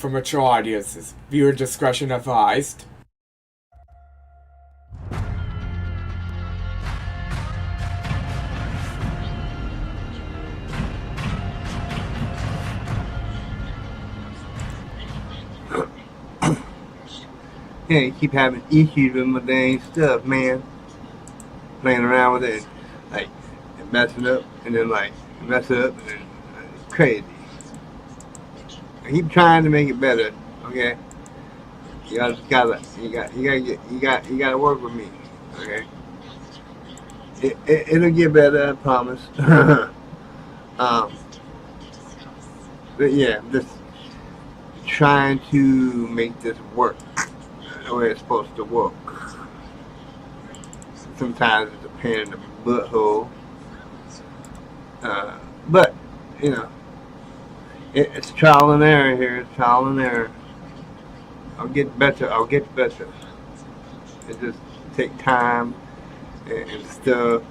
for mature audiences. Viewer discretion advised. Yeah, you keep having issues with my dang stuff, man. Playing around with it, like, and messing up, and then, like, mess it up, and then it's crazy. I keep trying to make it better, okay? You gotta work with me, okay? It'll get better, I promise. But yeah, I'm just trying to make this work the way it's supposed to work. Sometimes it's a pain in the butthole, but you know, it's trial and error here. It's trial and error. I'll get better. It just take time and stuff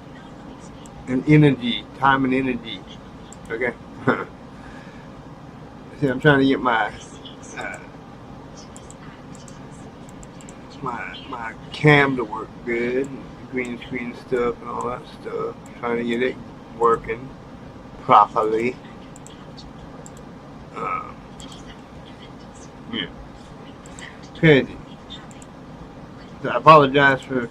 and energy, time and energy. Okay. See, I'm trying to get my cam to work good, green screen stuff and all that stuff. Trying to get it working properly. Yeah. Crazy. So I apologize for,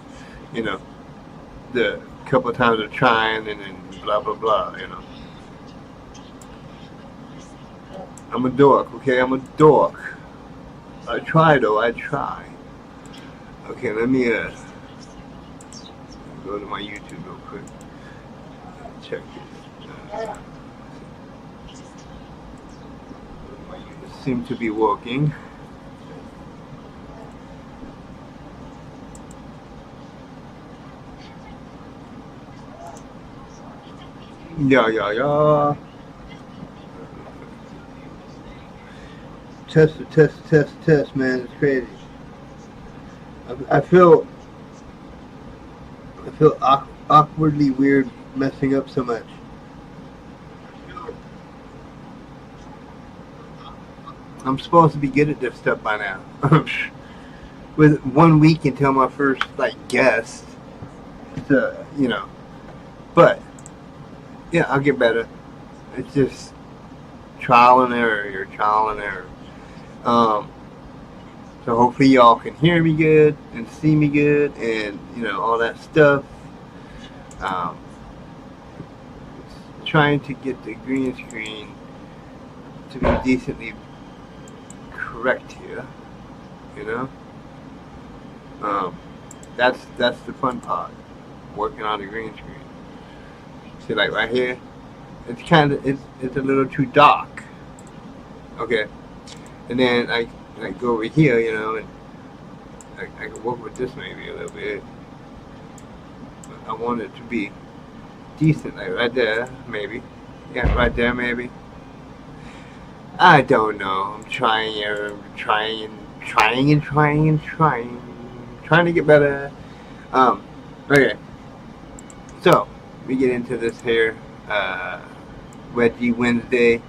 the couple of times of trying and then blah blah blah, I'm a dork, okay? I'm a dork. I try though, I try. Okay, let me go to my YouTube real quick. Check this. It seems to be working. Yeah. Test, man. It's crazy. I feel awkwardly weird messing up so much. I'm supposed to be good at this stuff by now. With 1 week until my first guest, so but yeah, I'll get better. It's just trial and error here, trial and error. So hopefully y'all can hear me good and see me good and all that stuff. Trying to get the green screen to be decently correct here, that's the fun part, working on the green screen. See, like right here, it's a little too dark, okay, and then I go over here, and I can work with this maybe a little bit. I want it to be decent, like right there, maybe. Yeah, right there, maybe. I don't know. I'm trying to get better. Okay. So we get into this here, Wedgie Wednesday.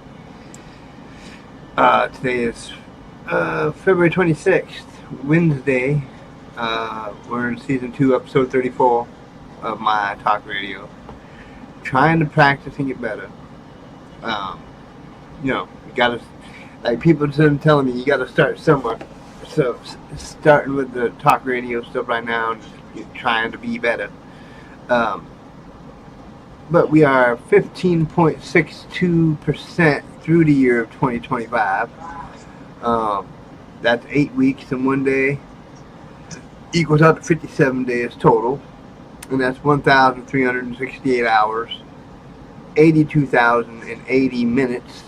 Today is February 26th, Wednesday. We're in season 2, episode 34 of my talk radio. Trying to practice and get better. You gotta, people have been telling me, you gotta start somewhere. So starting with the talk radio stuff right now, just trying to be better. But we are 15.62% through the year of 2025. That's 8 weeks and 1 day. Equals out to 57 days total. And that's 1,368 hours, 82,080 minutes,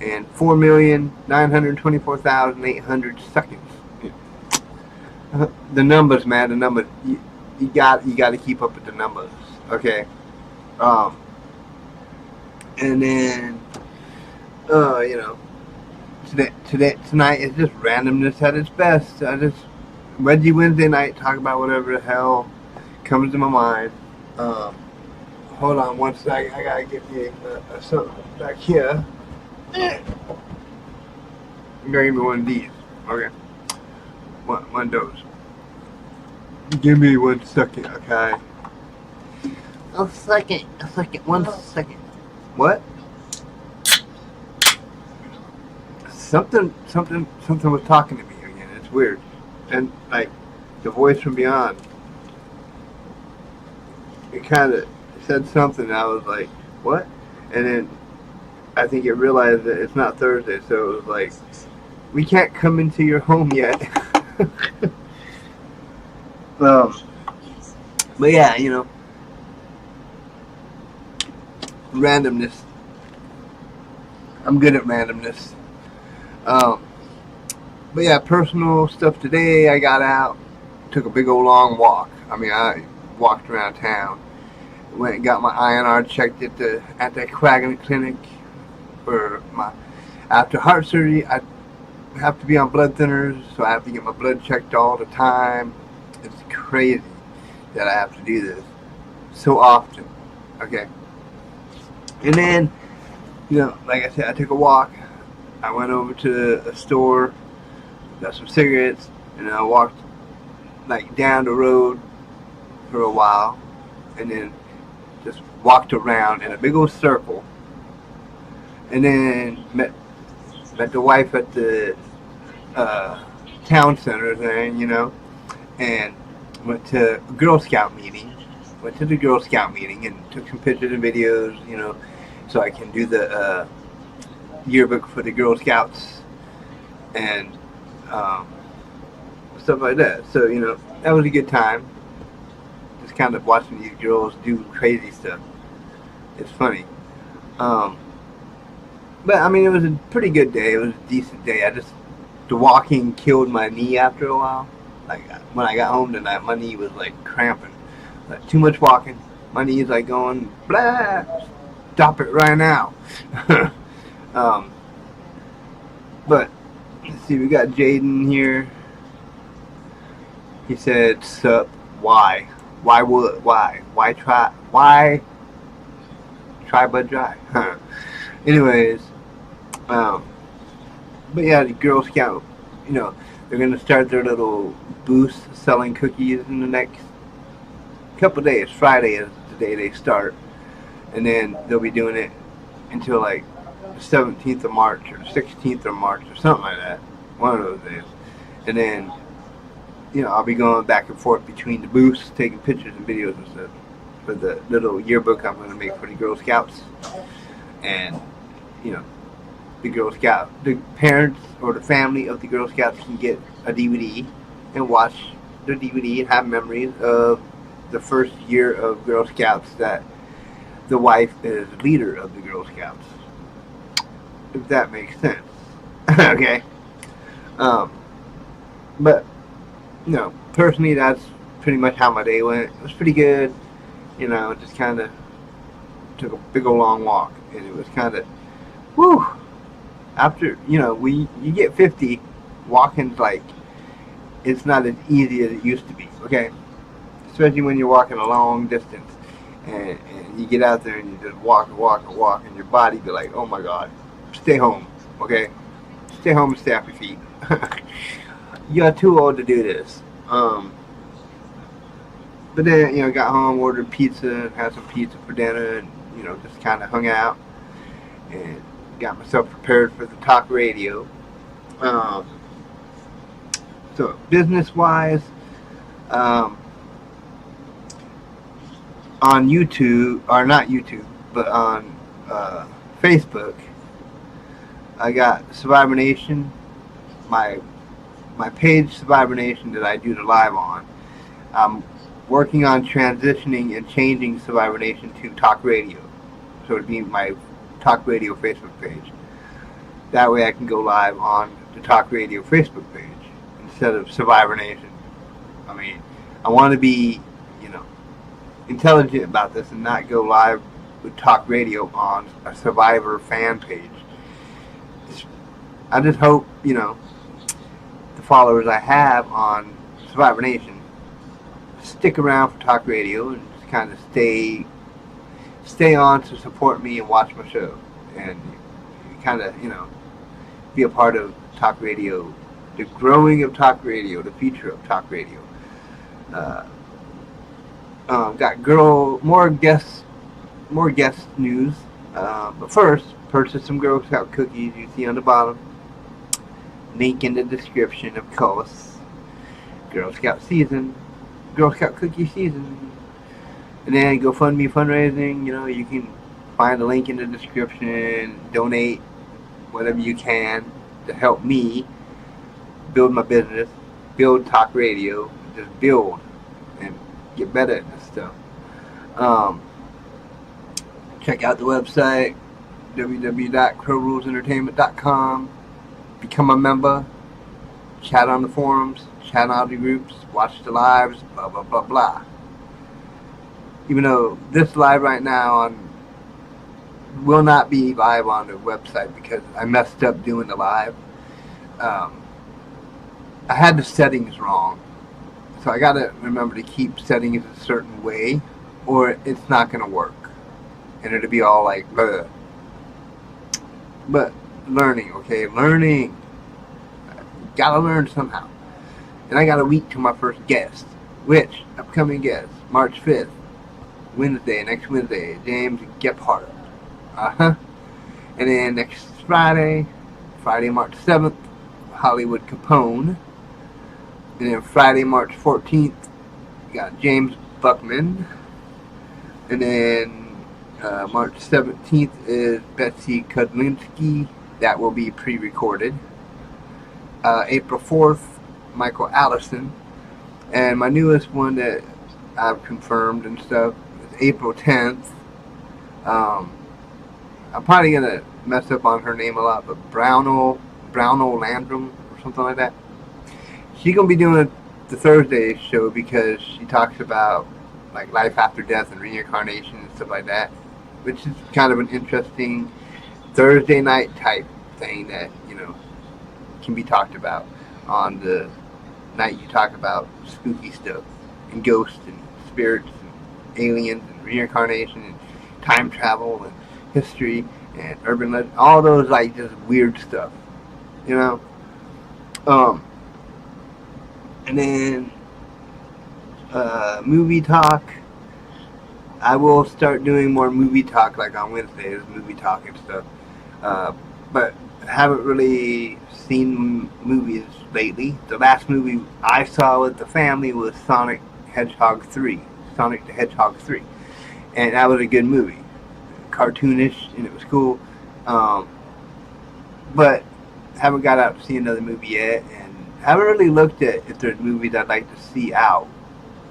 and 4,924,800 seconds. The numbers, man, the numbers. You got to keep up with the numbers, okay? And then, tonight is just randomness at its best. I just Wedgie Wednesday night, talk about whatever the hell comes to my mind. Hold on one second. I gotta get me something back here. You're gonna give me one of these. Okay. One of those. Give me 1 second, okay? A second. 1 second. What? Something was talking to me again. It's weird. And like the voice from beyond, it kind of said something. And I was like, what? And then I think it realized that it's not Thursday, so it was like, we can't come into your home yet. But yeah, randomness. I'm good at randomness. But yeah, personal stuff today. I got out, took a big old long walk. I mean, I walked around town. Went and got my INR checked at the Anticoagulant Clinic for my after heart surgery. I have to be on blood thinners, so I have to get my blood checked all the time. It's crazy that I have to do this so often. Okay. And then, like I said, I took a walk. I went over to a store, got some cigarettes, and I walked like down the road for a while, and then just walked around in a big old circle, and then met the wife at the town center thing, and went to a Girl Scout meeting. Went to the Girl Scout meeting and took some pictures and videos, so I can do the yearbook for the Girl Scouts and stuff like that. So, that was a good time. Just kind of watching these girls do crazy stuff. It's funny. But, I mean, it was a pretty good day. It was a decent day. The walking killed my knee after a while. Like, when I got home tonight, my knee was, like, cramping. Like, too much walking. My knee's, like, going, blah, stop it right now. But, let's see, we got Jaden here. He said, sup, why? Why would, why? Why try, why? Try but dry. Anyways, but yeah, the Girl Scout, they're going to start their little booth selling cookies in the next couple days. Friday is the day they start. And then they'll be doing it until like the 17th of March or 16th of March or something like that. One of those days. And then, I'll be going back and forth between the booths, taking pictures and videos and stuff for the little yearbook I'm going to make for the Girl Scouts. And, the Girl Scout, the parents or the family of the Girl Scouts can get a DVD and watch the DVD and have memories of the first year of Girl Scouts that the wife is leader of the Girl Scouts. If that makes sense. Okay. But, personally, that's pretty much how my day went. It was pretty good. Just kind of took a big old long walk. And it was kind of, whew. After, you get 50, walking's like, it's not as easy as it used to be. Okay. Especially when you're walking a long distance. And you get out there and you just walk, and your body be like, oh my God, stay home, okay? Stay home and stay off your feet. You're too old to do this. But then, got home, ordered pizza, had some pizza for dinner, and, just kind of hung out and got myself prepared for the talk radio. So, business-wise, on YouTube, or not YouTube, but on Facebook, I got Survivor Nation, my page Survivor Nation that I do the live on. I'm working on transitioning and changing Survivor Nation to Talk Radio. So it'd be my Talk Radio Facebook page. That way I can go live on the Talk Radio Facebook page instead of Survivor Nation. I mean, I want to be, intelligent about this and not go live with Talk Radio on a Survivor fan page. I just hope, the followers I have on Survivor Nation stick around for Talk Radio and just kind of stay on to support me and watch my show and kind of, be a part of talk radio, the growing of talk radio, the future of talk radio. Got more guest news. But first, purchase some Girl Scout cookies you see on the bottom. Link in the description, of course. Girl Scout cookie season. And then GoFundMe fundraising. You can find the link in the description. Donate whatever you can to help me build my business, build talk radio, just build and get better at this stuff. Check out the website, www.crowrulesentertainment.com. Become a member, chat on the forums, chat on the groups, watch the lives, blah, blah, blah, blah. Even though this live right now will not be live on the website because I messed up doing the live. I had the settings wrong. So I got to remember to keep setting it a certain way or it's not going to work. And it'll be all like, bleh. But learning, okay? Learning. Gotta learn somehow. And I got a week to my first guest. Which, upcoming guest, March 5th, next Wednesday, James Gephardt. And then next Friday, March 7th, Hollywood Capone. And then Friday, March 14th, we got James Buckman. And then March 17th is Betsy Kudlinski. That will be pre-recorded. April 4th, Michael Allison. And my newest one that I've confirmed and stuff is April 10th. I'm probably going to mess up on her name a lot, but Brownell Landrum or something like that. She's going to be doing the Thursday show because she talks about like life after death and reincarnation and stuff like that, which is kind of an interesting Thursday night type thing that, can be talked about on the night you talk about spooky stuff and ghosts and spirits and aliens and reincarnation and time travel and history and urban legend, all those like just weird stuff, And then movie talk. I will start doing more movie talk like on Wednesdays, movie talk and stuff. But I haven't really seen movies lately. The last movie I saw with the family was Sonic the Hedgehog 3. And that was a good movie. Cartoonish, and it was cool. But haven't got out to see another movie yet, and haven't really looked at if there's movies I'd like to see out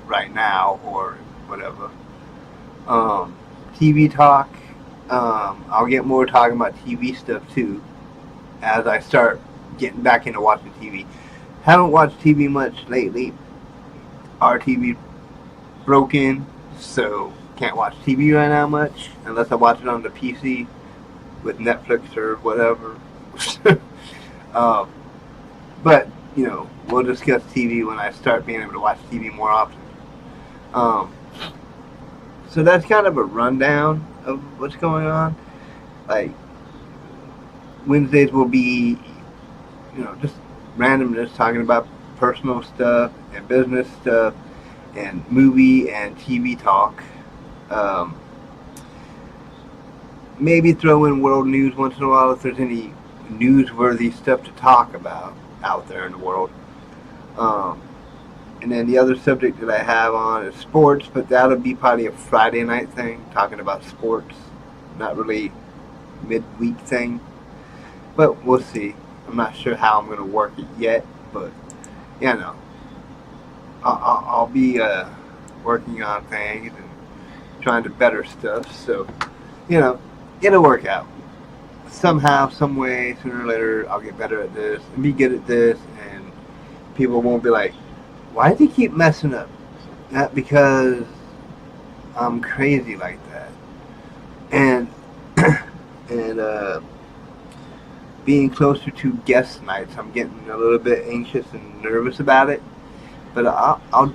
right now or whatever. TV talk. I'll get more talking about TV stuff too as I start getting back into watching TV. Haven't watched TV much lately. Our TV broken, so can't watch TV right now much unless I watch it on the PC with Netflix or whatever. But we'll discuss TV when I start being able to watch TV more often. So that's kind of a rundown of what's going on. Like Wednesdays will be, just randomness, talking about personal stuff and business stuff and movie and TV talk. Maybe throw in world news once in a while if there's any newsworthy stuff to talk about out there in the world. And then the other subject that I have on is sports, but that'll be probably a Friday night thing, talking about sports, not really midweek thing. But we'll see. I'm not sure how I'm going to work it yet, but I'll be working on things and trying to better stuff. So, it'll work out. Somehow, some way, sooner or later, I'll get better at this and be good at this, and people won't be like, why do you keep messing up? Not because I'm crazy like that. And being closer to guest nights, I'm getting a little bit anxious and nervous about it. But I'm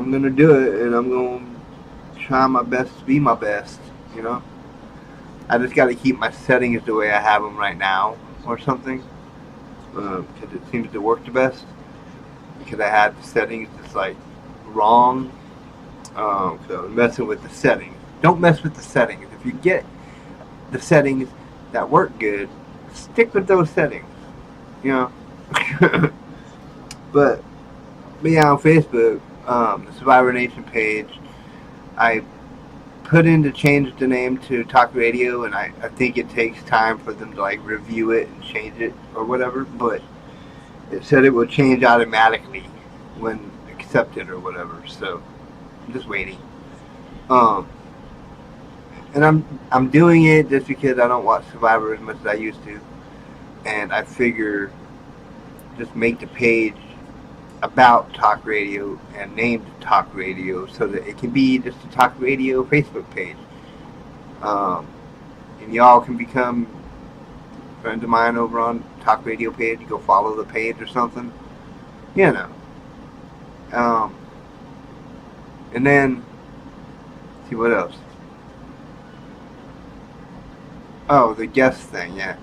gonna do it, and I'm gonna try my best to be my best. I just got to keep my settings the way I have them right now, or something. because it seems to work the best. Because I had the settings just like wrong. So messing with the settings. Don't mess with the settings. If you get the settings that work good, stick with those settings. You know. but yeah, on Facebook, the Survivor Nation page, I put in to change the name to Talk Radio, and I think it takes time for them to like review it and change it or whatever, but it said it would change automatically when accepted or whatever, so I'm just waiting. And I'm doing it just because I don't watch Survivor as much as I used to, and I figure just make the page about Talk Radio and named Talk Radio so that it can be just a Talk Radio Facebook page. And y'all can become friends of mine over on Talk Radio page. Go follow the page or something. You know. And then, see what else. Oh, the guest thing, yeah.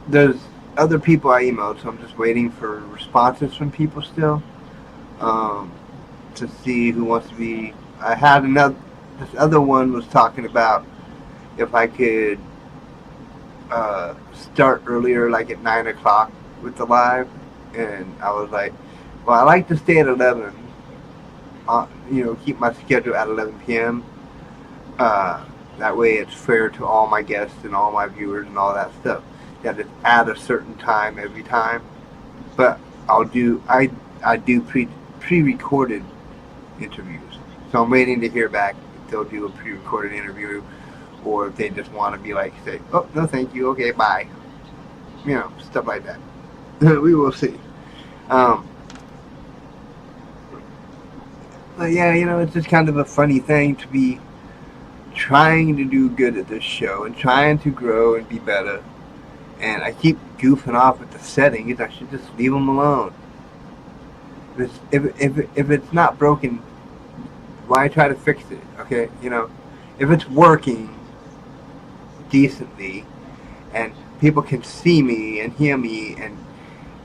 There's other people I emailed, so I'm just waiting for responses from people still, to see who wants to be. I had this other one was talking about if I could start earlier, like at 9 o'clock with the live, and I was like, well, I like to stay at 11, keep my schedule at 11 p.m., that way it's fair to all my guests and all my viewers and all that stuff. That it's at a certain time every time. But I do pre-recorded interviews. So I'm waiting to hear back if they'll do a pre-recorded interview or if they just want to be like, say, oh, no thank you, okay, bye. Stuff like that. We will see. But yeah, it's just kind of a funny thing to be trying to do good at this show and trying to grow and be better, and I keep goofing off with the settings. I should just leave them alone. If it's not broken, why try to fix it? Okay, if it's working decently and people can see me and hear me and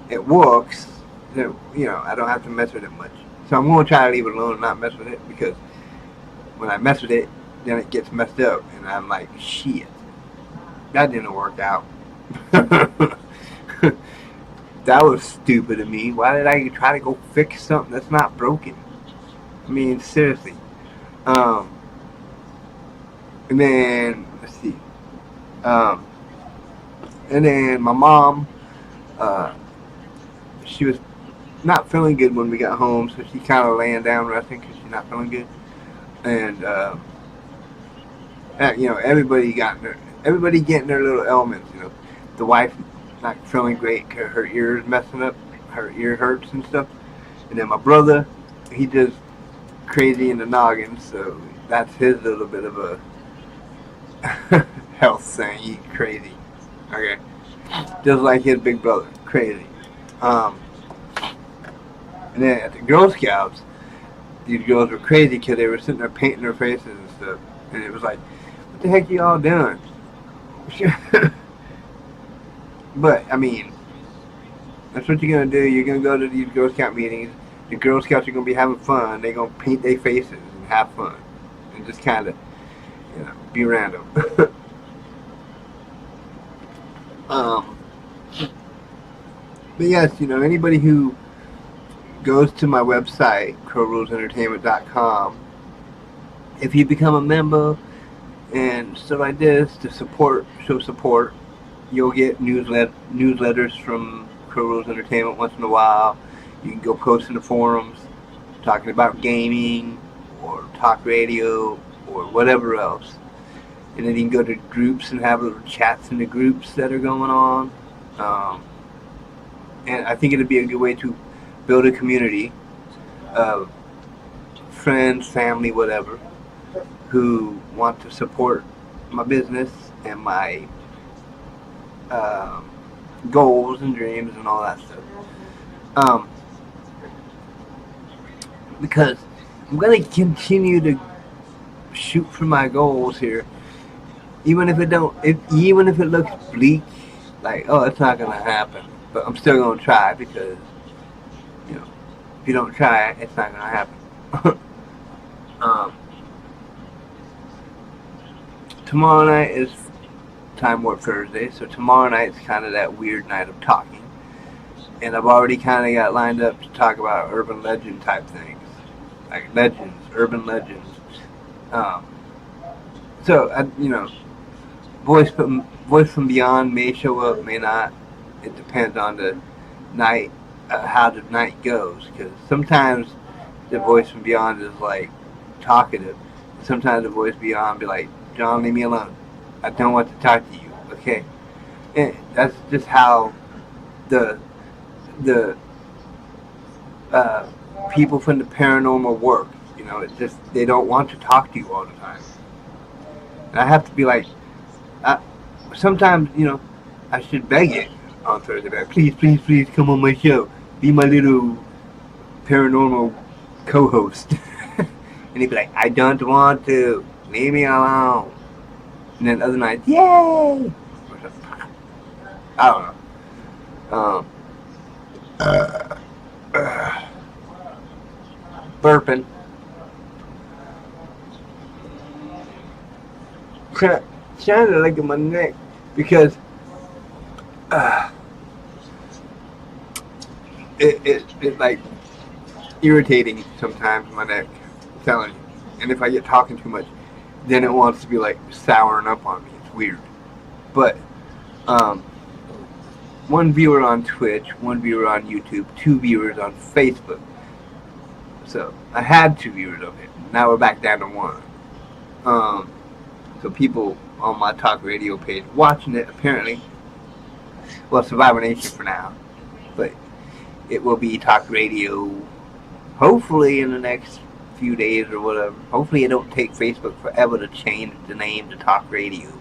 it works, then I don't have to mess with it much. So I'm going to try to leave it alone and not mess with it, because when I mess with it, then it gets messed up, and I'm like, shit, that didn't work out. That was stupid of me. Why did I try to go fix something that's not broken? I mean, seriously. And then, let's see. And then my mom, she was not feeling good when we got home, so she's kind of laying down resting because she's not feeling good. And, everybody getting their little ailments. The wife not feeling great because her ears messing up, her ear hurts and stuff. And then my brother, he just crazy in the noggin, so that's his little bit of a health thing. He's crazy. Okay, just like his big brother, crazy. And then at the Girl Scouts, these girls were crazy because they were sitting there painting their faces and stuff, and it was like, what the heck are y'all doing? But, I mean, that's what you're going to do. You're going to go to these Girl Scout meetings. The Girl Scouts are going to be having fun. They're going to paint their faces and have fun. And just kind of, be random. But yes, anybody who goes to my website, crowrulesentertainment.com, if you become a member and stuff like this to show support, you'll get newsletters from Crow Rules Entertainment once in a while. You can go post in the forums talking about gaming or talk radio or whatever else. And then you can go to groups and have little chats in the groups that are going on. And I think it'd be a good way to build a community of friends, family, whatever, who want to support my business and my goals and dreams and all that stuff. Because I'm going to continue to shoot for my goals here, even if it looks bleak like, oh, it's not gonna happen. But I'm still gonna try because, you know, if you don't try, it's not gonna happen. um, Tomorrow night is Time Warp Thursday, so tomorrow night's kind of that weird night of talking. And I've already kind of got lined up to talk about urban legend type things. Like legends, urban legends. Voice from beyond may show up, may not. It depends on the night, how the night goes. Because sometimes the voice from beyond is like talkative. Sometimes the voice beyond be like, John, leave me alone. I don't want to talk to you. Okay, and that's just how the people from the paranormal work. You know, it's just they don't want to talk to you all the time. And I have to be like, sometimes, I should beg it on Thursday. Like, please, please, please come on my show. Be my little paranormal co-host. And he'd be like, I don't want to. Leave me alone. And then other nights, yay! I don't know. Burping. Sounded like in my neck because it's like irritating sometimes in my neck. I'm telling you. And if I get talking too much, then it wants to be like souring up on me. It's weird. But one viewer on Twitch, one viewer on YouTube, 2 viewers on Facebook. So I had 2 viewers of it. Now we're back down to 1. So people on my talk radio page watching it apparently. Well, Survivor Nation for now, but it will be talk radio. Hopefully in the next few days or whatever. Hopefully it don't take Facebook forever to change the name to talk radio.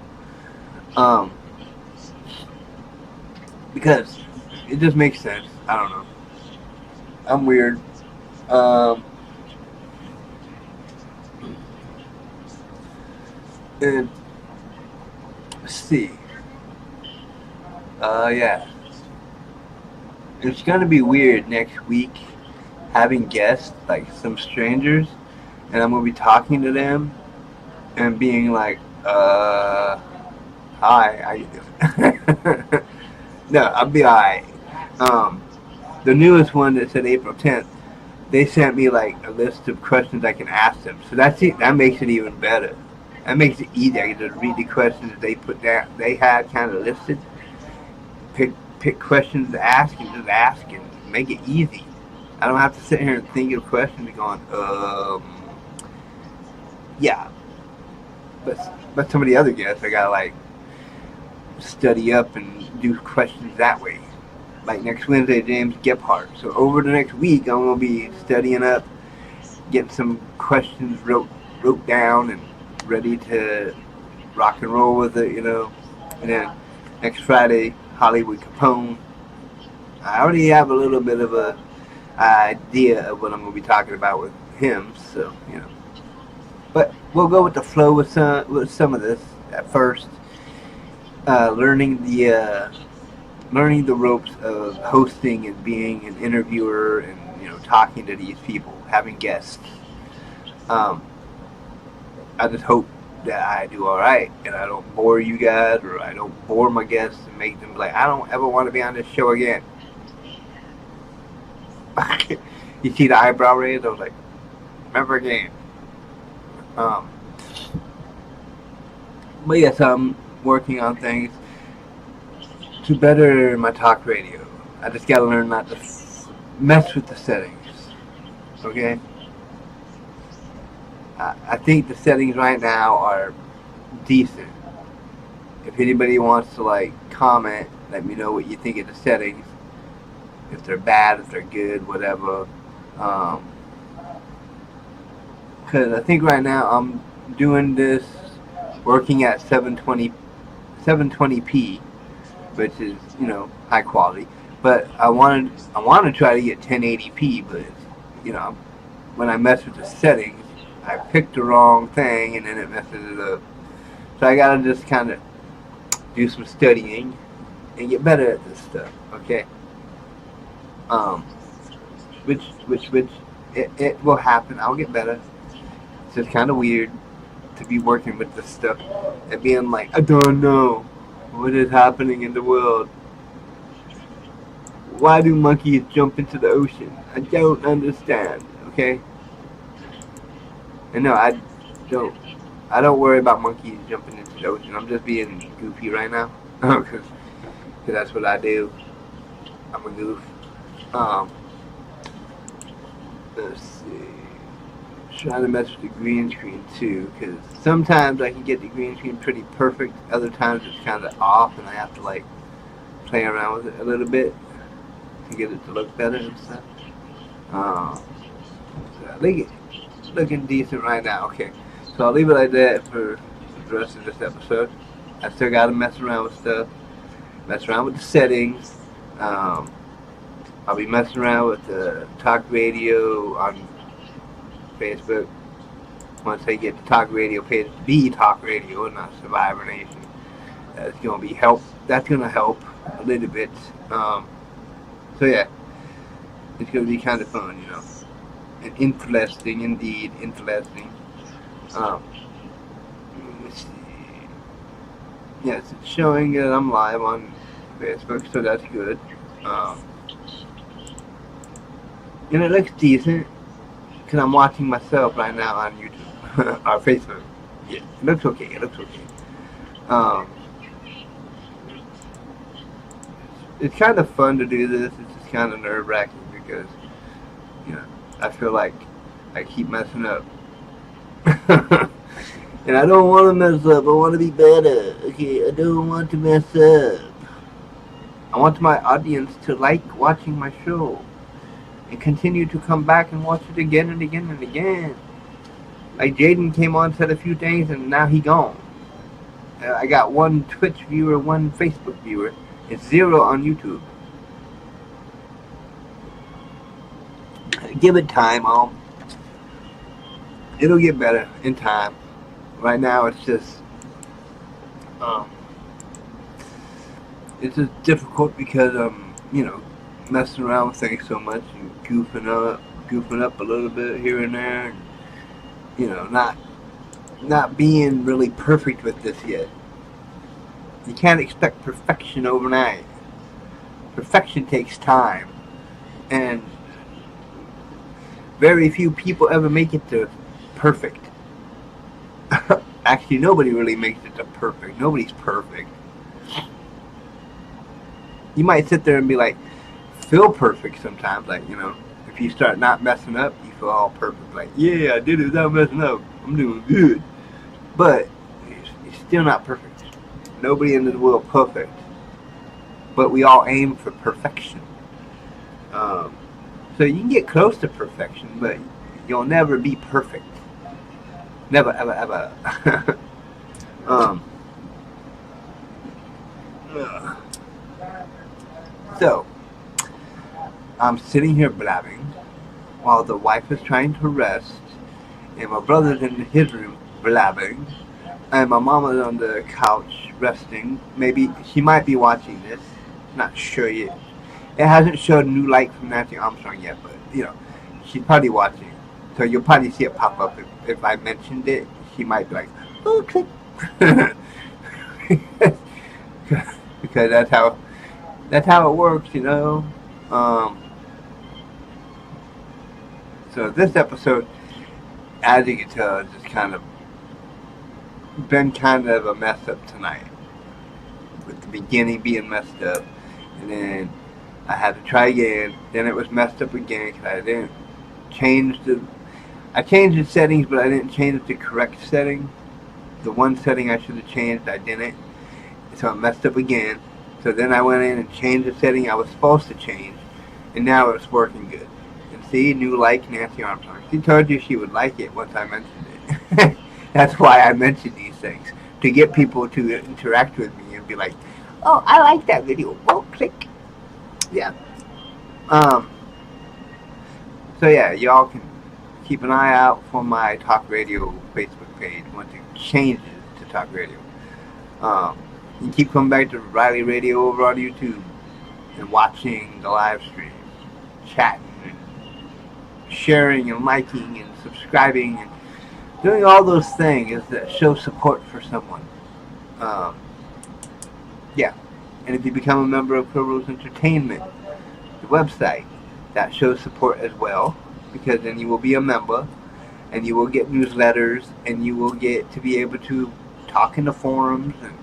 Because it just makes sense. I don't know. I'm weird. And let's see. Yeah. It's gonna be weird next week having guests, like some strangers, and I'm gonna be talking to them and being like, hi, how you doing? No, I'll be alright. The newest one that said April 10th, they sent me like a list of questions I can ask them. So that makes it even better. That makes it easier. I can just read the questions they put down. They had kind of listed. Pick questions to ask and just ask and make it easy. I don't have to sit here and think of questions and going, yeah. But some of the other guests, I gotta like study up and do questions that way. Like next Wednesday, James Gephardt. So over the next week, I'm gonna be studying up, getting some questions wrote down and ready to rock and roll with it, And then next Friday, Hollywood Capone. I already have a little bit of a idea of what I'm going to be talking about with him, so, But we'll go with the flow with some of this at first. Learning the ropes of hosting and being an interviewer and, talking to these people, having guests. I just hope that I do all right and I don't bore you guys or I don't bore my guests and make them like, I don't ever want to be on this show again. You see the eyebrow raise? I was like, never again. But yes, I'm working on things to better my talk radio. I just gotta learn not to mess with the settings. Okay? I think the settings right now are decent. If anybody wants to like comment, let me know what you think of the settings. If they're bad, if they're good, whatever. Because I think right now I'm doing this working at 720p, which is high quality. But I want to try to get 1080p, but when I mess with the settings, I picked the wrong thing and then it messes it up. So I gotta just kind of do some studying and get better at this stuff. Okay. Which it will happen. I'll get better. It's just kind of weird to be working with this stuff and being like, I don't know what is happening in the world. Why do monkeys jump into the ocean? I don't understand. Okay. And no, I don't worry about monkeys jumping into the ocean. I'm just being goofy right now, because that's what I do. I'm a goof. Let's see. Trying to mess with the green screen too, because sometimes I can get the green screen pretty perfect. Other times it's kind of off, and I have to like play around with it a little bit to get it to look better and stuff. So I think it's looking decent right now. Okay, so I'll leave it like that for the rest of this episode. I still got to mess around with stuff, mess around with the settings. I'll be messing around with the talk radio on Facebook. Once I get the talk radio page to be talk radio and not Survivor Nation, that's gonna be help. That's gonna help a little bit. So yeah, it's gonna be kind of fun, you know, and interesting indeed. Interesting. Let me see. Yes, it's showing that I'm live on Facebook, so that's good. And it looks decent because I'm watching myself right now on YouTube or Facebook. Yeah, it looks okay. It looks okay. It's kind of fun to do this. It's just kind of nerve-wracking because, you know, I feel like I keep messing up. And I don't want to mess up. I want to be better. Okay, I don't want to mess up. I want my audience to like watching my show and continue to come back and watch it again and again and again. Like Jaden came on, said a few things, and now he gone. I got one Twitch viewer, one Facebook viewer. It's 0 on YouTube. Give it time, it'll get better in time. Right now, it's just difficult because you know, messing around with things so much and goofing up a little bit here and there, and, you know, not being really perfect with this yet. You can't expect perfection overnight. Perfection takes time, and very few people ever make it to perfect. Actually, nobody really makes it to perfect. Nobody's perfect. You might sit there and be like, feel perfect sometimes, like, you know, if you start not messing up, you feel all perfect, like, yeah, I did it without messing up, I'm doing good. But you're still not perfect. Nobody in this world perfect, but we all aim for perfection. So you can get close to perfection, but you'll never be perfect. Never, ever, ever. So I'm sitting here blabbing while the wife is trying to rest, and my brother's in his room blabbing, and my mama's on the couch resting. Maybe she might be watching this. Not sure yet. It hasn't showed a new like from Nancy Armstrong yet, but you know, she's probably watching. So you'll probably see it pop up if I mentioned it. She might be like, oh, click. Because that's how it works, you know. So this episode, as you can tell, is just kind of been kind of a mess up tonight. With the beginning being messed up, and then I had to try again. Then it was messed up again because I didn't change I changed the settings, but I didn't change the correct setting. The one setting I should have changed, I didn't. So it messed up again. So then I went in and changed the setting I was supposed to change, and now it's working good. And see, new like Nancy Armstrong. She told you she would like it once I mentioned it. That's why I mentioned these things, to get people to interact with me and be like, oh, I like that video. Oh, click. Yeah. So yeah, y'all can keep an eye out for my Talk Radio Facebook page once it changes to Talk Radio. You keep coming back to Riley Radio over on YouTube and watching the live stream, chatting and sharing and liking and subscribing and doing all those things that show support for someone. Um, yeah. And if you become a member of Quibbles Entertainment, the website, that shows support as well, because then you will be a member and you will get newsletters and you will get to be able to talk in the forums and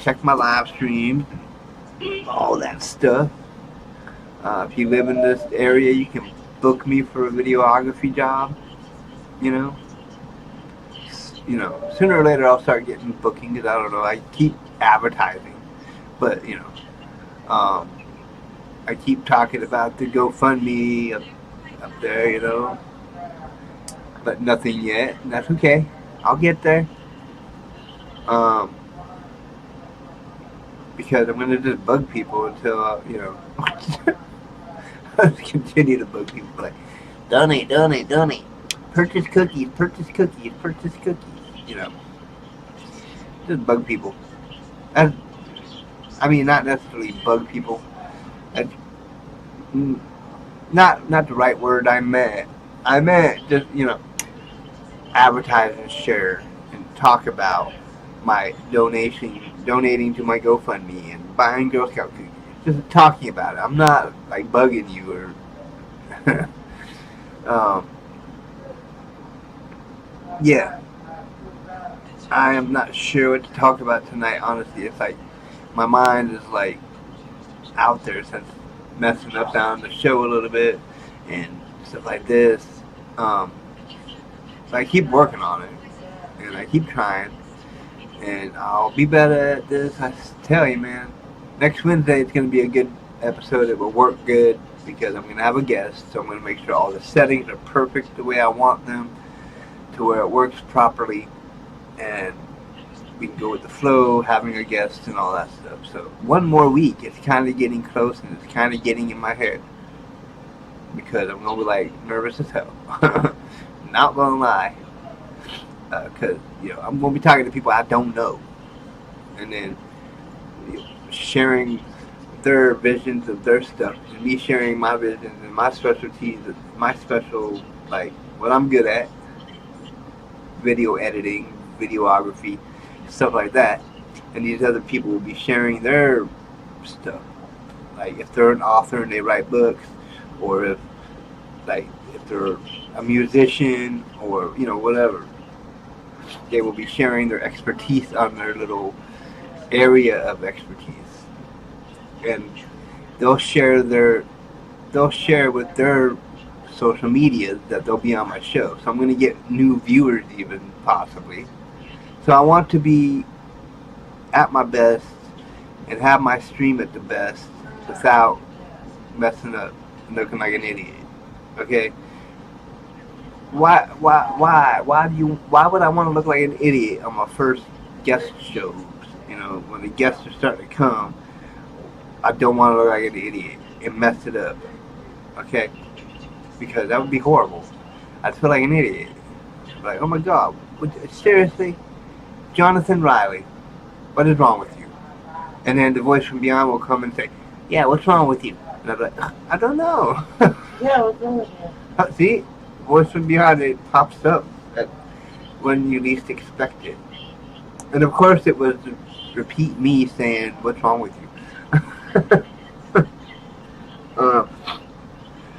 check my live streams and all that stuff. If you live in this area, you can book me for a videography job. You know, sooner or later I'll start getting bookings. I don't know. I keep advertising, but I keep talking about the GoFundMe up there, but nothing yet. And that's okay. I'll get there. Because I'm gonna just bug people until I'll continue to bug people like donate, purchase cookies, just bug people. Not necessarily bug people. Not the right word I meant. I meant just advertise and share and talk about my donating to my GoFundMe and buying Girl Scout cookies. Just talking about it. I'm not like bugging you or yeah. I am not sure what to talk about tonight, honestly. It's like my mind is like out there since messing up down the show a little bit and stuff like this. So I keep working on it and I keep trying and I'll be better at this. I tell you, man. Next Wednesday it's going to be a good episode. It will work good because I'm going to have a guest, so I'm going to make sure all the settings are perfect the way I want them to where it works properly and we can go with the flow, having a guest and all that stuff. So one more week, it's kind of getting close and it's kind of getting in my head because I'm going to be like nervous as hell. Not going to lie. Because I'm going to be talking to people I don't know and then sharing their visions of their stuff and me sharing my visions and my specialties, my special, like what I'm good at, video editing, videography, stuff like that, and these other people will be sharing their stuff, like if they're an author and they write books, or if they're a musician or whatever, they will be sharing their expertise on their little area of expertise, and they'll share with their social media that they'll be on my show. So I'm going to get new viewers even, possibly. So I want to be at my best and have my stream at the best without messing up and looking like an idiot. Okay? Why would I want to look like an idiot on my first guest shows? When the guests are starting to come, I don't want to look like an idiot and mess it up. Okay? Because that would be horrible. I'd feel like an idiot. Like, oh my God, seriously? Jonathan Riley, what is wrong with you? And then the voice from beyond will come and say, yeah, what's wrong with you? And I'm like, I don't know. Yeah, what's wrong with you? See? Voice from beyond, it pops up when you least expect it. And of course it was to repeat me saying, what's wrong with you?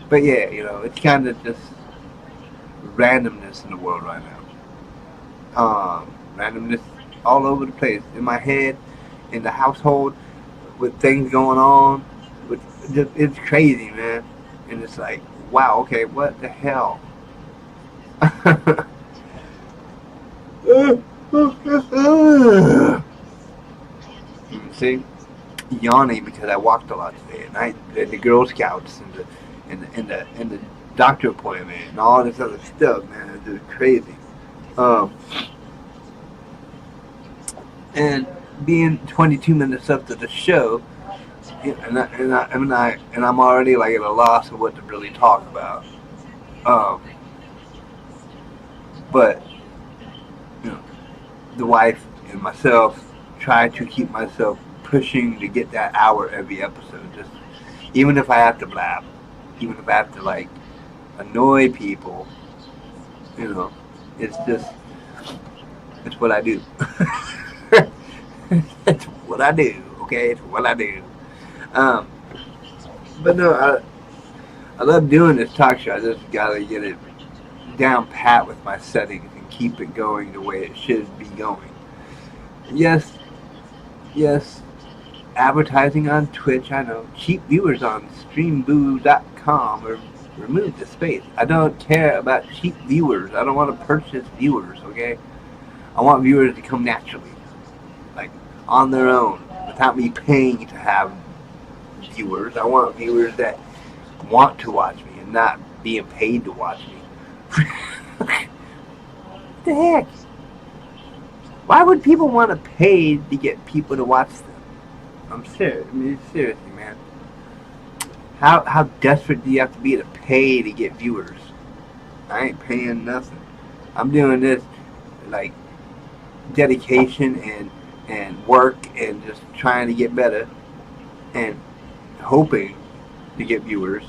But yeah, it's kind of just randomness in the world right now. Randomness all over the place. In my head, in the household, with things going on. It's crazy, man. And it's like, wow, okay, what the hell? See? Yawning because I walked a lot today, and the Girl Scouts and the doctor appointment and all this other stuff, man. It's just crazy. And being 22 minutes up to the show, and I'm already like at a loss of what to really talk about. But the wife and myself try to keep myself pushing to get that hour every episode. Just even if I have to blab, even if I have to like annoy people, you know, it's just it's what I do. It's what I do. Okay, it's what I do. Um, but no, I love doing this talk show. I just gotta get it down pat with my settings and keep it going the way it should be going. Yes, yes, advertising on Twitch, I know. Cheap viewers on streamboo.com or remove the space. I don't care about cheap viewers. I don't want to purchase viewers, okay? I want viewers to come naturally, like on their own, without me paying to have viewers. I want viewers that want to watch me and not being paid to watch me. What the heck? Why would people want to pay to get people to watch them? I'm serious. I mean, seriously, man. How desperate do you have to be to pay to get viewers? I ain't paying nothing. I'm doing this like dedication and work and just trying to get better and hoping to get viewers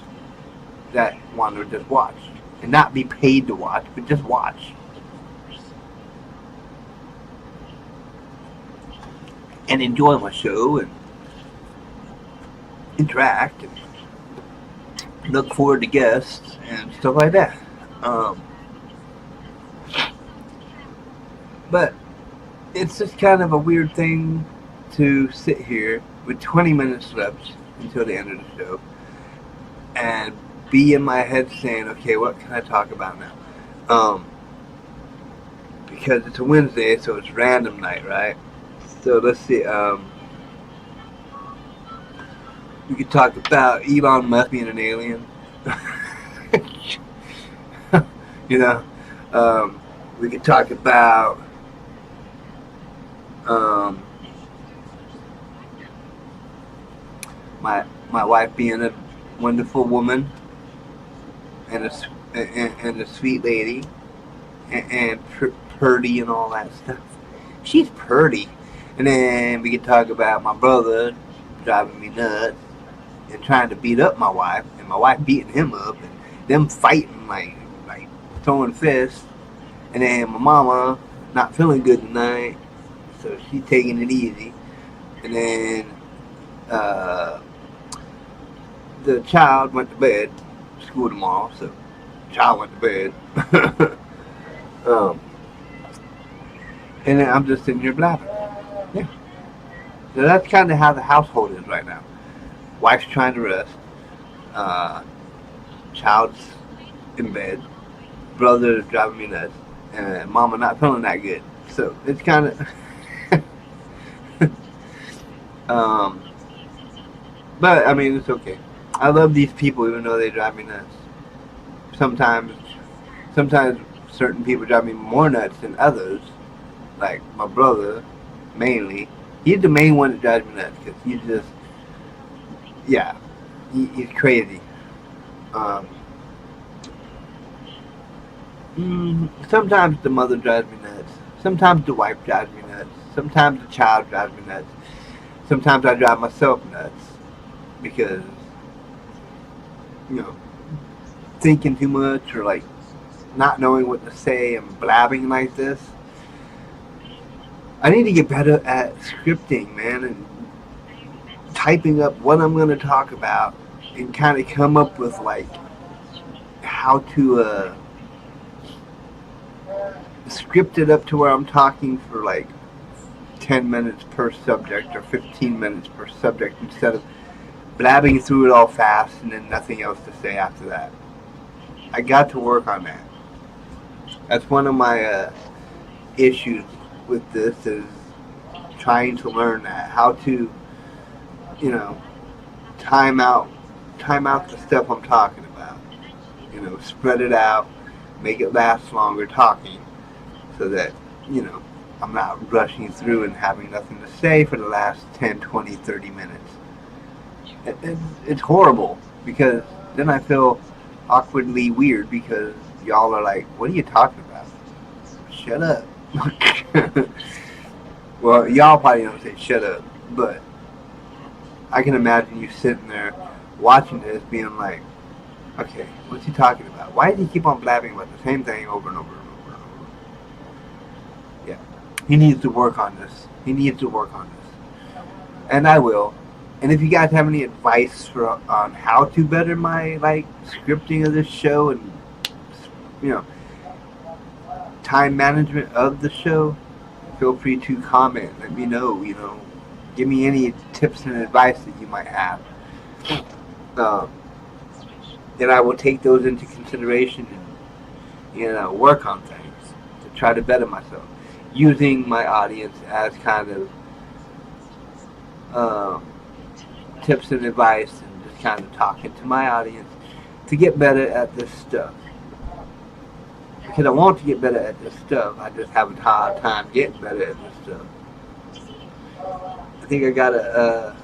that want to just watch and not be paid to watch, but just watch. And enjoy my show and interact and look forward to guests and stuff like that. But it's just kind of a weird thing to sit here with 20 minutes left until the end of the show and be in my head saying, okay, what can I talk about now? Because it's a Wednesday, so it's random night, right? So let's see. We could talk about Elon Musk being an alien. You know, we could talk about my wife being a wonderful woman and a sweet lady and purdy and all that stuff. She's purdy. And then we could talk about my brother driving me nuts and trying to beat up my wife, and my wife beating him up, and them fighting like throwing fists. And then my mama not feeling good tonight, so she's taking it easy. And then the child went to bed. School tomorrow, so the child went to bed. And then I'm just sitting here blabbing. Yeah. So that's kind of how the household is right now. Wife's trying to rest. Child's in bed. Brother's driving me nuts. And mama not feeling that good. So it's kind of... but, I mean, it's okay. I love these people even though they drive me nuts. Sometimes certain people drive me more nuts than others. Like my brother, mainly. He's the main one that drives me nuts because he's just, yeah, he's crazy. Sometimes the mother drives me nuts. Sometimes the wife drives me nuts. Sometimes the child drives me nuts. Sometimes I drive myself nuts because, you know, thinking too much or like not knowing what to say and blabbing like this. I need to get better at scripting, man, and typing up what I'm going to talk about and kind of come up with like how to script it up to where I'm talking for like 10 minutes per subject or 15 minutes per subject instead of blabbing through it all fast and then nothing else to say after that. I got to work on that. That's one of my issues with this, is trying to learn that, how to, you know, time out the stuff I'm talking about. You know, spread it out, make it last longer talking, so that, you know, I'm not rushing through and having nothing to say for the last 10, 20, 30 minutes. It's horrible, because then I feel awkwardly weird because y'all are like, what are you talking about? Shut up. Well, y'all probably don't say shut up, but I can imagine you sitting there watching this being like, okay, what's he talking about? Why does he keep on blabbing about the same thing over and over and over and over? Yeah. He needs to work on this. He needs to work on this. And I will. And if you guys have any advice on how to better my scripting of this show and time management of the show, feel free to comment. Let me know. Give me any tips and advice that you might have. And I will take those into consideration and work on things to try to better myself, using my audience as kind of tips and advice, and just kind of talking to my audience to get better at this stuff. Because I want to get better at this stuff, I just have a hard time getting better at this stuff. I think I gotta,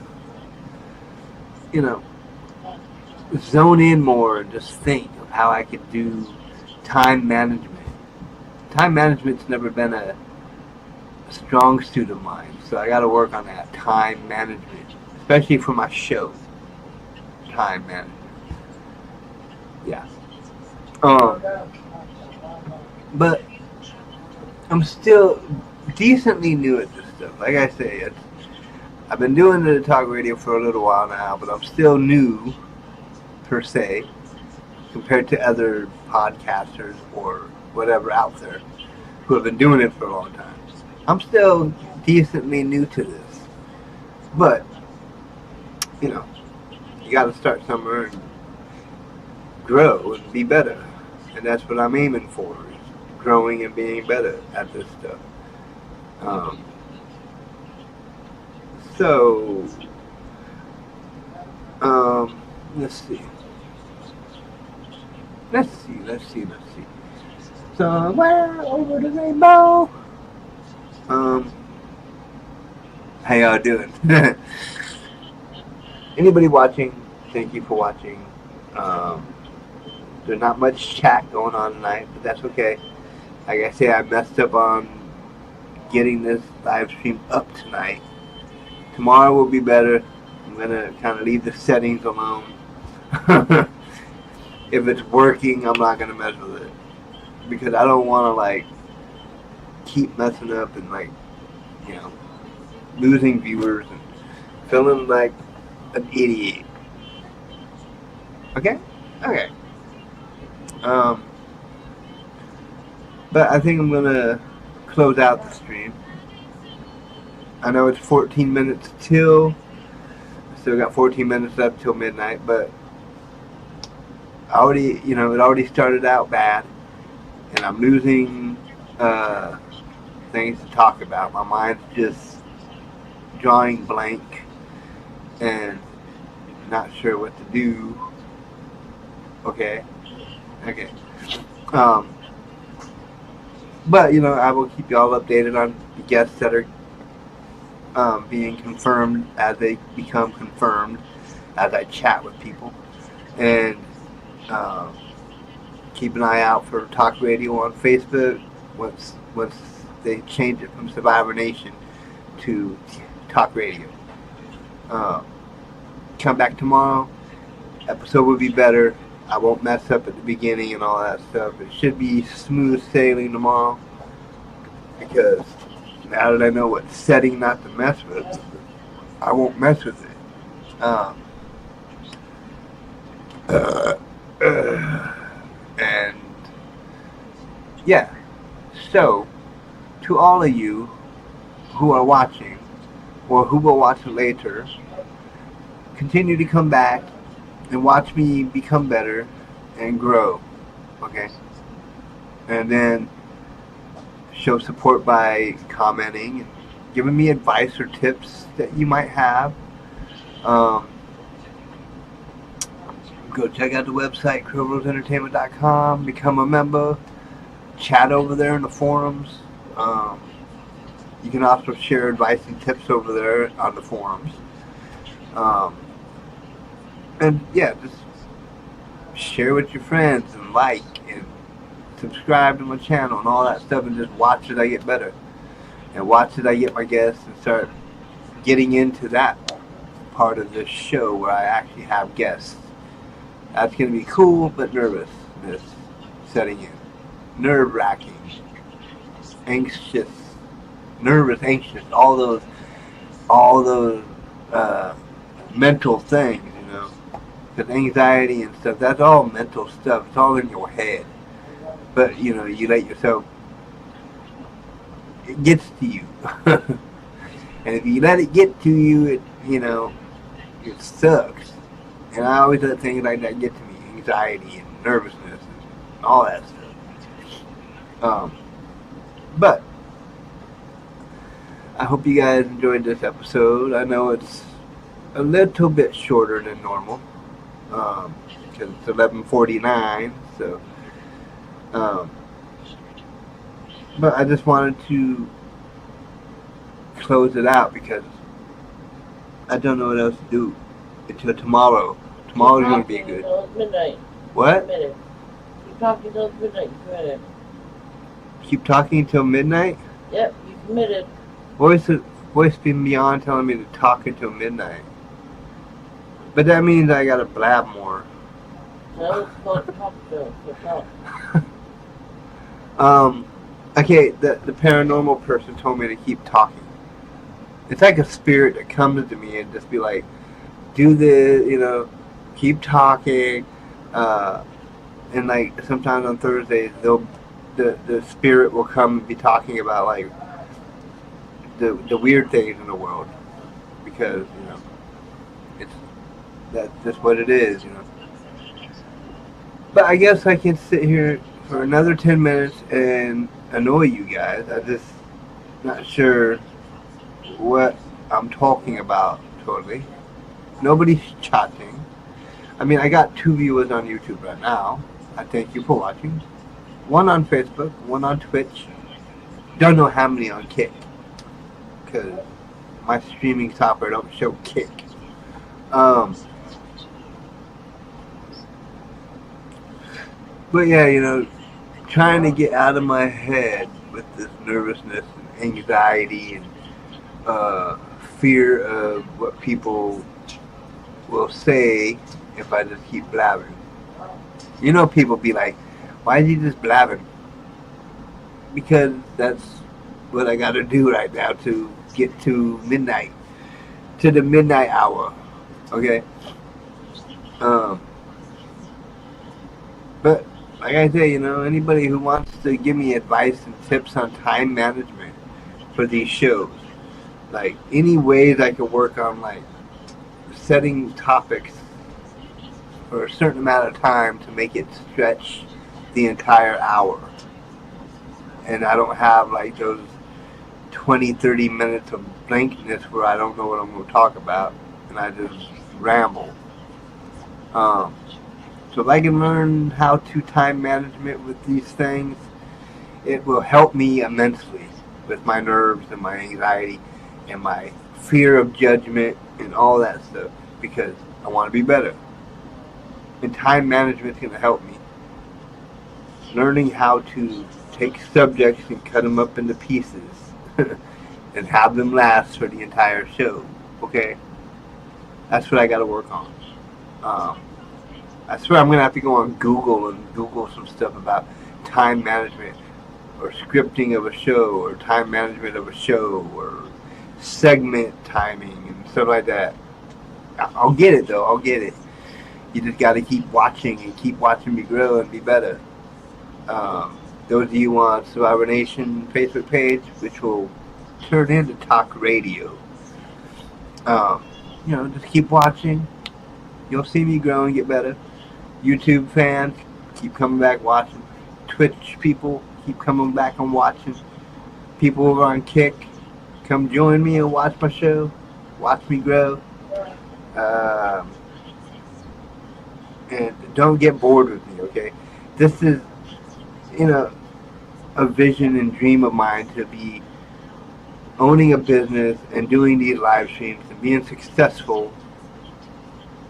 zone in more and just think of how I could do time management. Time management's never been a strong suit of mine, so I gotta work on that time management. Especially for my show. Time management. Yeah. But I'm still decently new at this stuff. Like I say, I've been doing the talk radio for a little while now, but I'm still new, per se, compared to other podcasters or whatever out there who have been doing it for a long time. I'm still decently new to this. But you got to start somewhere and grow and be better. And that's what I'm aiming for, is growing and being better at this stuff. Let's see. Somewhere over the rainbow. How y'all doing? Anybody watching, thank you for watching. There's not much chat going on tonight, but that's okay. Like I say, I messed up on getting this live stream up tonight. Tomorrow will be better. I'm going to kind of leave the settings alone. If it's working, I'm not going to mess with it. Because I don't want to, keep messing up and, losing viewers and feeling like an idiot. Okay? Okay. But I think I'm gonna close out the stream. I know it's 14 minutes till. Still got 14 minutes left till midnight, but it already started out bad, and I'm losing things to talk about. My mind's just drawing blank and not sure what to do. Okay. But I will keep y'all updated on the guests that are being confirmed as they become confirmed, as I chat with people, and keep an eye out for Talk Radio on Facebook once they change it from Survivor Nation to Talk Radio. Come back tomorrow. Episode will be better. I won't mess up at the beginning and all that stuff. It should be smooth sailing tomorrow, because now that I know what setting not to mess with, I won't mess with it. And yeah, so to all of you who are watching or who will watch it later, continue to come back and watch me become better and grow, okay? And then show support by commenting and giving me advice or tips that you might have. Go check out the website, crowrosesentertainment.com, become a member, chat over there in the forums. You can also share advice and tips over there on the forums. And yeah, just share with your friends and subscribe to my channel and all that stuff, and just watch as I get better. And watch as I get my guests and start getting into that part of this show where I actually have guests. That's going to be cool, but nervousness setting in. Nerve-wracking. Anxious. Nervous, anxious. All those mental things, you know. Because anxiety and stuff, that's all mental stuff. It's all in your head. But, you know, you let yourself, it gets to you. And if you let it get to you, it, you know, it sucks. And I always let things like that get to me. Anxiety and nervousness and all that stuff. But I hope you guys enjoyed this episode. I know it's a little bit shorter than normal. Because it's 11:49, so but I just wanted to close it out because I don't know what else to do until tomorrow. Tomorrow's going to be good. Midnight. What? Keep talking until midnight. You committed. Keep talking until midnight? Yep, you committed. Voice been beyond telling me to talk until midnight. But that means I gotta blab more. No, it's called talk show. So talk. Okay, the paranormal person told me to keep talking. It's like a spirit that comes to me and just be like, do this, you know, keep talking. And like sometimes on Thursdays, the spirit will come and be talking about like the weird things in the world, because you know that's just what it is, you know. But I guess I can sit here for another 10 minutes and annoy you guys. I'm just not sure what I'm talking about totally. Nobody's chatting. I mean, I got 2 viewers on YouTube right now. I thank you for watching. 1 on Facebook, 1 on Twitch. Don't know how many on Kick, because my streaming software don't show Kick. But yeah, you know, trying to get out of my head with this nervousness and anxiety and fear of what people will say if I just keep blabbing. You know, people be like, why is he just blabbing? Because that's what I gotta do right now to get to midnight. To the midnight hour. Okay? But like I say, you know, anybody who wants to give me advice and tips on time management for these shows, like any ways I could work on like setting topics for a certain amount of time to make it stretch the entire hour, and I don't have like those 20-30 minutes of blankness where I don't know what I'm going to talk about and I just ramble. So if I can learn how to time management with these things, it will help me immensely with my nerves and my anxiety and my fear of judgment and all that stuff, because I want to be better. And time management is going to help me. Learning how to take subjects and cut them up into pieces and have them last for the entire show. Okay? That's what I got to work on. I swear I'm going to have to go on Google and Google some stuff about time management or scripting of a show or time management of a show or segment timing and stuff like that. I'll get it though. I'll get it. You just got to keep watching and keep watching me grow and be better. Those of you on Survivor Nation Facebook page, which will turn into talk radio. You know, just keep watching. You'll see me grow and get better. YouTube fans, keep coming back watching. Twitch people, keep coming back and watching. People over on Kick, come join me and watch my show. Watch me grow. And don't get bored with me, okay? This is, you know, a vision and dream of mine to be owning a business and doing these live streams and being successful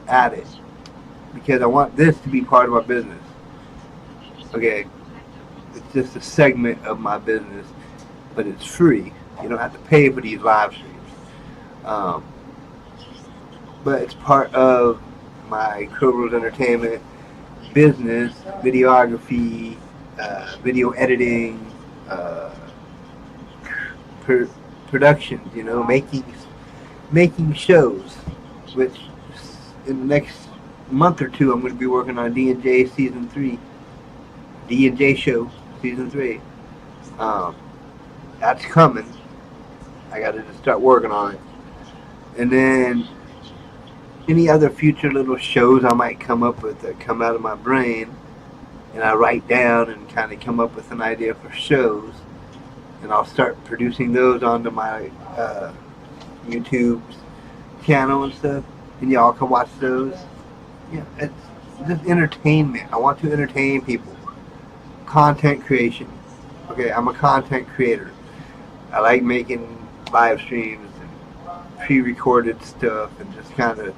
at it, because I want this to be part of my business. Okay, It's just a segment of my business, but it's free. You don't have to pay for these live streams. But it's part of my Crowrose Entertainment business, videography, video editing, productions. You know, making shows, which in the next month or two I'm going to be working on D&J season 3, D&J show season 3. That's coming. I got to just start working on it, and then any other future little shows I might come up with that come out of my brain, and I write down and kind of come up with an idea for shows, and I'll start producing those onto my YouTube channel and stuff, and y'all can watch those. Yeah, it's just entertainment. I want to entertain people. Content creation. Okay, I'm a content creator. I like making live streams and pre-recorded stuff and just kind of,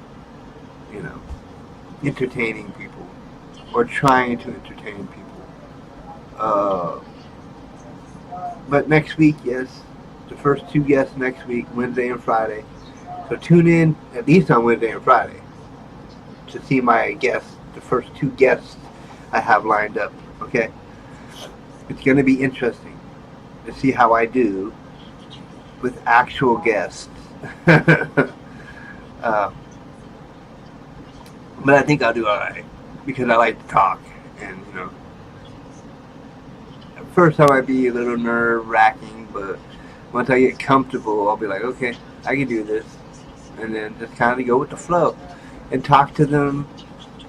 you know, entertaining people or trying to entertain people. But next week, yes, the first 2 guests next week, Wednesday and Friday. So tune in at least on Wednesday and Friday to see my guests, the first 2 guests I have lined up. Okay, it's going to be interesting to see how I do with actual guests. But I think I'll do alright because I like to talk, and you know, at first I might be a little nerve-wracking, but once I get comfortable, I'll be like, okay, I can do this, and then just kind of go with the flow and talk to them.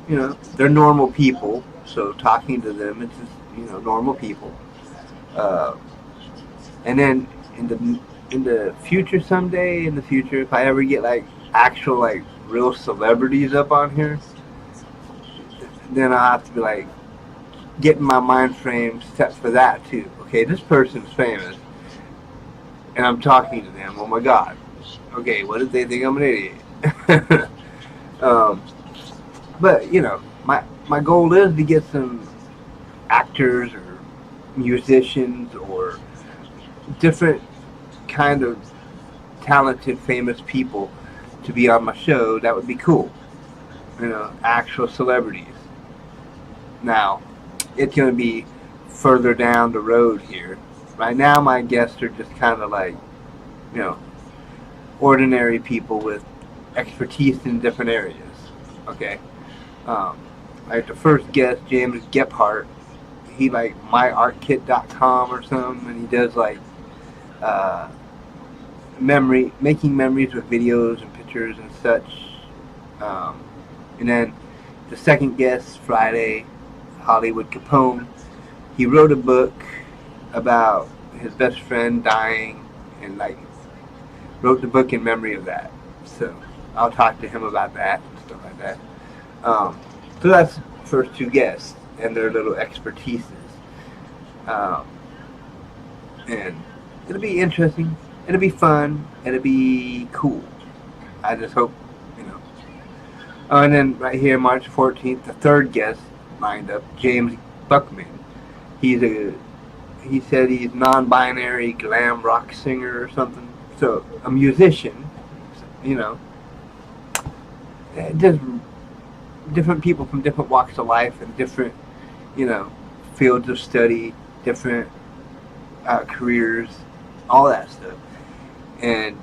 You know, they're normal people, so talking to them, it's just, you know, normal people. And then in the future, someday in the future, if I ever get like actual like real celebrities up on here, then I'll have to be like getting my mind frame set for that too. Okay, this person's famous, and I'm talking to them. Oh my God. Okay, what if they think I'm an idiot? But you know, my goal is to get some actors or musicians or different kind of talented, famous people to be on my show. That would be cool. You know, actual celebrities. Now, it's going to be further down the road here. Right now, my guests are just kind of like, you know, ordinary people with expertise in different areas. Okay? Like the first guest, James Gephardt, he like myartkit.com or something, and he does like making memories with videos and pictures and such. And then the second guest, Friday, Hollywood Capone, he wrote a book about his best friend dying, and like wrote the book in memory of that. So I'll talk to him about that and stuff like that. So that's the first 2 guests and their little expertises. And it'll be interesting. It'll be fun. It'll be cool. I just hope, you know. Oh, and then right here, March 14th, the 3rd guest lined up, James Buckman. He said he's non-binary glam rock singer or something. So a musician, you know. Just different people from different walks of life and different, you know, fields of study, different careers, all that stuff. And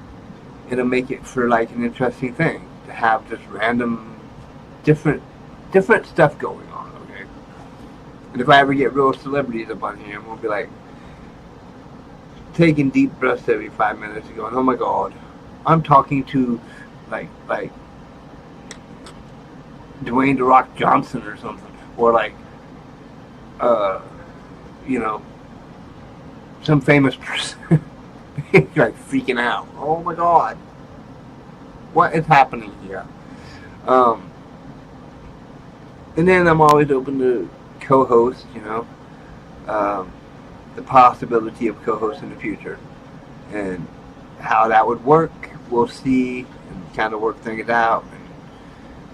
it'll make it for like an interesting thing to have just random different stuff going on. Okay, and if I ever get real celebrities up on here, I'm gonna be like taking deep breaths every 5 minutes and going, oh my God, I'm talking to like Dwayne "The Rock" Johnson or something, or like you know, some famous person. You're like freaking out. Oh my God, what is happening here? And then I'm always open to co-host, you know, the possibility of co-host in the future, and how that would work, we'll see, and kind of work things out and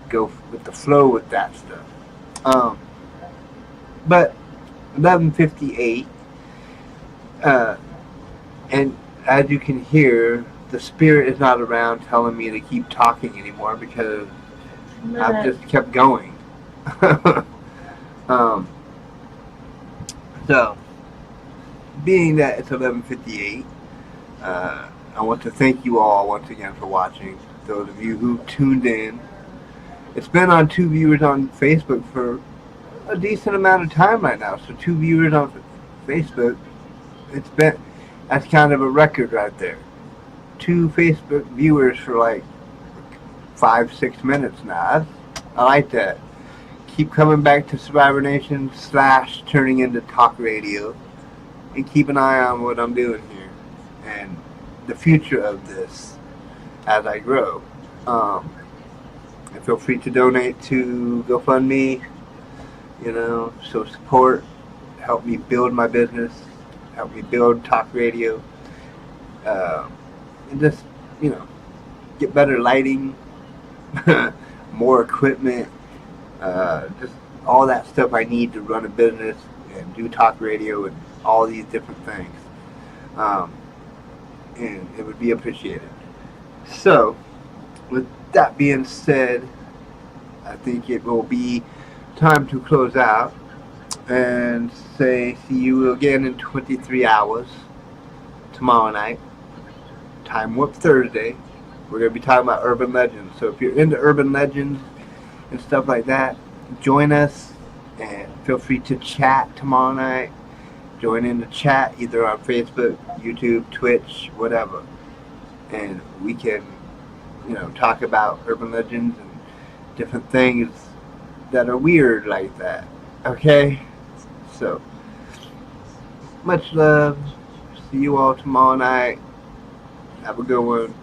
go with the flow with that stuff. But 11:58. And as you can hear, the spirit is not around telling me to keep talking anymore because I've just kept going. So, being that it's 11:58, I want to thank you all once again for watching. Those of you who tuned in. It's been on 2 viewers on Facebook for a decent amount of time right now. So 2 viewers on Facebook, that's kind of a record right there. 2 Facebook viewers for like 5-6 minutes now. I like that. Keep coming back to Survivor Nation / turning into talk radio, and keep an eye on what I'm doing here and the future of this as I grow. And feel free to donate to GoFundMe, show support, help me build my business, help me build talk radio, and just, get better lighting, more equipment, just all that stuff I need to run a business and do talk radio and all these different things. And it would be appreciated. So, with that being said, I think it will be time to close out and say see you again in 23 hours tomorrow night. Time Warp Thursday. We're going to be talking about urban legends. So if you're into urban legends and stuff like that, join us and feel free to chat tomorrow night. Join in the chat either on Facebook, YouTube, Twitch, whatever. And we can, talk about urban legends and different things that are weird like that. Okay? So, much love. See you all tomorrow night. Have a good one.